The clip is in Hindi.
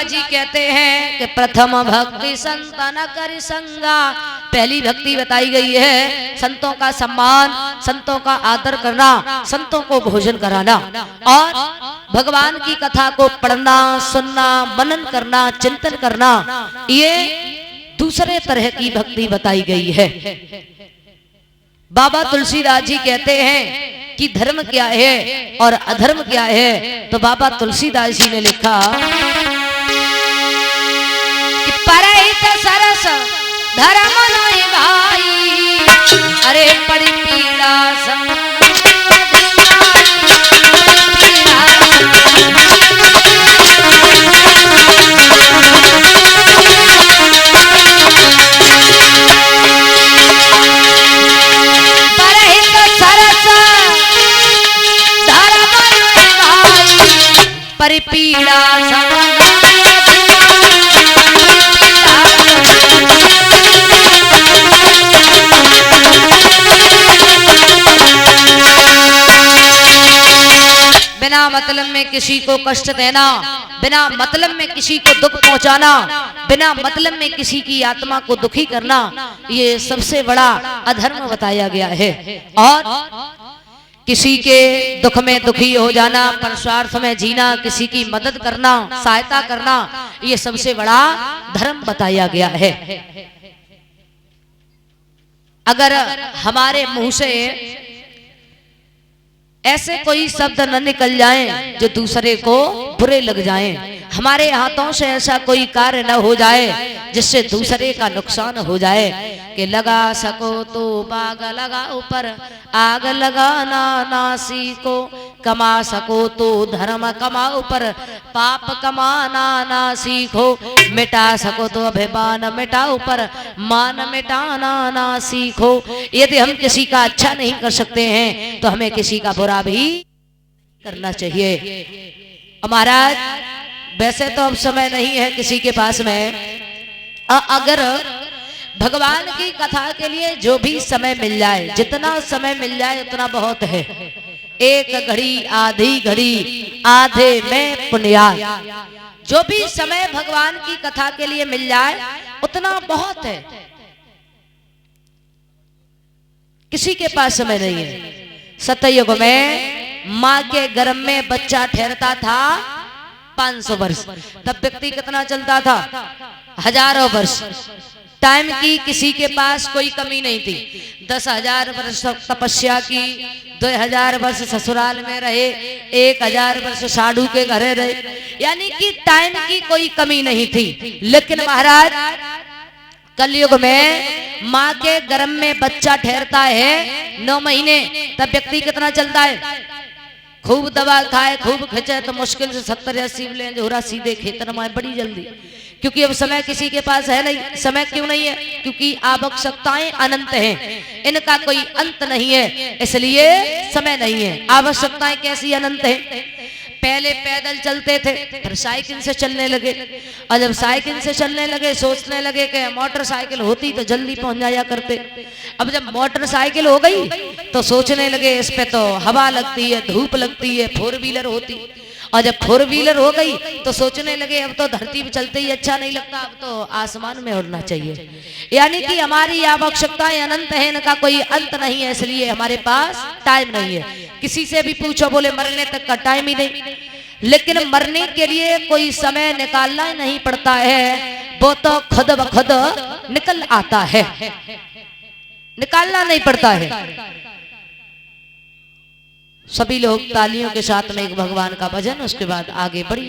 जी कहते हैं कि प्रथम भक्ति संतन कर संगा, पहली भक्ति बताई गई है संतों का सम्मान, संतों का आदर करना, संतों को भोजन कराना और भगवान की कथा को पढ़ना, सुनना, मनन करना, चिंतन करना, ये दूसरे तरह की भक्ति बताई गई है। बाबा तुलसीदास जी कहते हैं कि धर्म क्या है और अधर्म क्या है, तो बाबा तुलसीदास जी ने लिखा कि परहित सरस धर्म नहीं भाई, अरे पड़ी पीड़ा पीड़ा बिना मतलब में किसी को कष्ट देना, बिना मतलब में किसी को दुख पहुंचाना, बिना मतलब में किसी की आत्मा को दुखी करना, ये सबसे बड़ा अधर्म बताया गया है। और किसी के दुख में दुखी हो जाना, परस्वार्थ में जीना, किसी की मदद करना, सहायता करना, ये सबसे बड़ा धर्म बताया गया है। अगर हमारे मुंह से ऐसे कोई शब्द न निकल जाएं जो दूसरे को बुरे लग जाएं, हमारे हाथों से ऐसा कोई कार्य न हो जाए जिससे दूसरे का नुकसान हो जाए कि लगा सको तो बाग लगा ऊपर, आग लगाना ना सीखो, कमा सको तो धर्म कमाओ पर पाप कमाना ना सीखो, मिटा सको तो अभिमान मिटाओ पर मान मिटाना ना सीखो। यदि हम किसी का अच्छा नहीं कर सकते हैं तो हमें किसी का बुरा भी करना चाहिए। महाराज वैसे तो अब समय नहीं है किसी के पास में, अगर भगवान की कथा के लिए जो भी समय मिल जाए, जितना समय मिल जाए उतना बहुत है। एक घड़ी आधी घड़ी आधे में पुण्याय, जो भी समय भगवान की कथा के लिए मिल जाए उतना बहुत है। किसी के पास समय नहीं है। सतयुग में माँ के गर्भ में बच्चा ठहरता था 500 वर्ष, तब व्यक्ति कितना चलता था? हजारों वर्ष। टाइम की किसी के पास कोई कमी नहीं थी। 10,000 वर्ष तपस्या की, 2,000 वर्ष ससुराल में रहे, 1,000 वर्ष साधु के घरे रहे, यानी कि टाइम की कोई कमी नहीं थी। लेकिन महाराज कलयुग में माँ के गर्भ में बच्चा ठहरता है 9 महीने, तब व्यक्ति कितना चलता है? खूब दवा खाए, खूब खिंचे तो मुश्किल से 70-80 ले झोरा सीधे खेतन में बड़ी जल्दी, क्योंकि अब समय किसी के पास है नहीं। समय क्यों नहीं है? क्योंकि आवश्यकताएं अनंत हैं, इनका कोई अंत नहीं है, इसलिए समय नहीं है। आवश्यकताएं कैसी अनंत हैं? पहले पैदल चलते थे, फिर साइकिल से चलने लगे, और जब साइकिल से चलने लगे सोचने लगे कि मोटरसाइकिल होती तो जल्दी पहुंच जाया करते। अब जब मोटरसाइकिल हो गई तो सोचने लगे इस पे तो हवा लगती है, धूप लगती है, 4 व्हीलर होती, और जब 4 व्हीलर हो गई तो सोचने लगे अब तो धरती पे चलते ही अच्छा नहीं लगता, अब तो आसमान में उड़ना चाहिए। यानी कि हमारी आवश्यकताएं अनंत है, इनका कोई अंत नहीं है, इसलिए हमारे पास टाइम नहीं है। किसी से भी पूछो बोले मरने तक का टाइम ही नहीं, लेकिन मरने के लिए कोई समय निकालना ही नहीं पड़ता है, वो तो खुद ब खुद निकल आता है, निकालना नहीं पड़ता है। सभी लोग तालियों के साथ में एक भगवान का भजन, उसके बाद आगे बढ़ी।